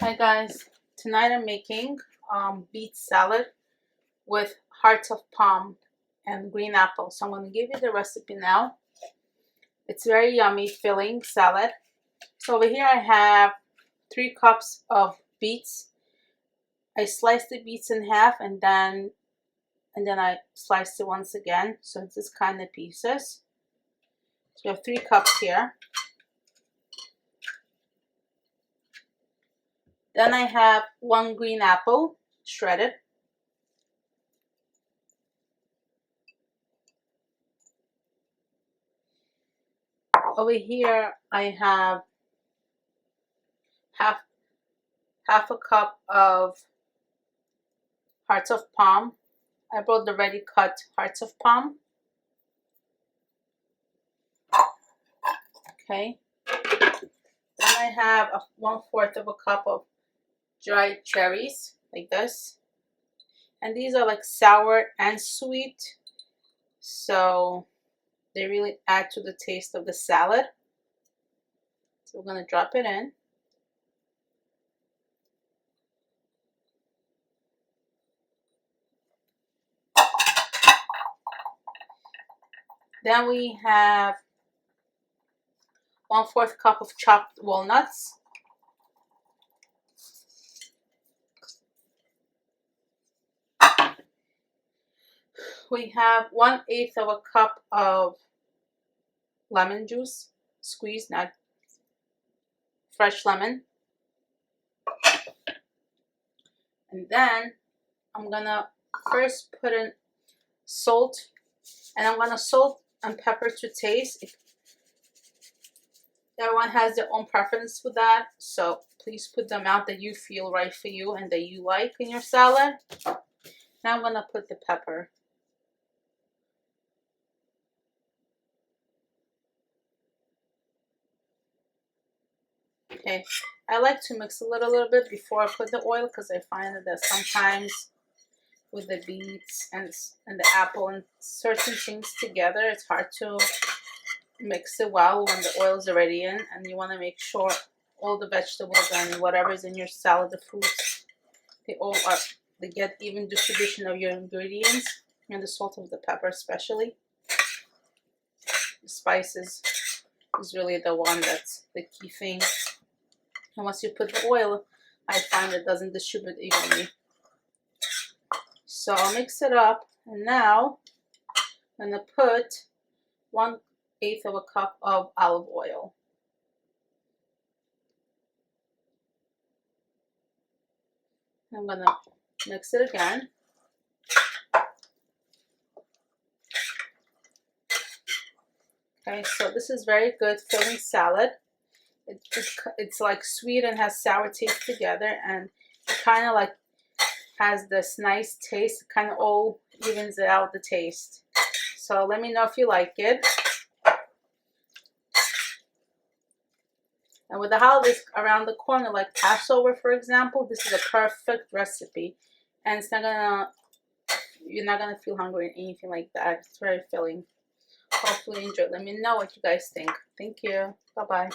Hi guys, tonight I'm making beet salad with hearts of palm and green apple. So I'm going to give you the recipe now. It's very yummy, filling salad. So over here I have 3 cups of beets. I sliced the beets in half and then I sliced it once again. So it's this kind of pieces. So you have 3 cups here. Then I have 1 green apple, shredded. Over here I have half a cup of hearts of palm. I brought the ready cut hearts of palm. Okay. Then I have 1/4 of a cup of dried cherries, like this. And these are like sour and sweet, so they really add to the taste of the salad. So we're gonna drop it in. Then we have 1/4 cup of chopped walnuts. We have 1/8 of a cup of lemon juice, squeezed, not fresh lemon. And then I'm gonna first put in salt, and I'm gonna salt and pepper to taste. Everyone has their own preference with that, so please put the amount that you feel right for you and that you like in your salad. Now I'm gonna put the pepper. Okay, I like to mix a little bit before I put the oil, because I find that sometimes with the beets and the apple and certain things together, it's hard to mix it well when the oil is already in, and you want to make sure all the vegetables and whatever is in your salad, the fruits, they get even distribution of your ingredients, and the salt of the pepper especially. The spices is really the one that's the key thing. And once you put the oil, I find it doesn't distribute evenly. So I'll mix it up, and now I'm gonna put 1/8 of a cup of olive oil. I'm gonna mix it again. Okay, so this is very good filling salad. It's like sweet and has sour taste together, and it kind of like has this nice taste. It kind of all evens out the taste. So let me know if you like it. And with the holidays around the corner, like Passover, for example, this is a perfect recipe. And you're not gonna feel hungry or anything like that. It's very filling. Hopefully you enjoy. Let me know what you guys think. Thank you. Bye-bye.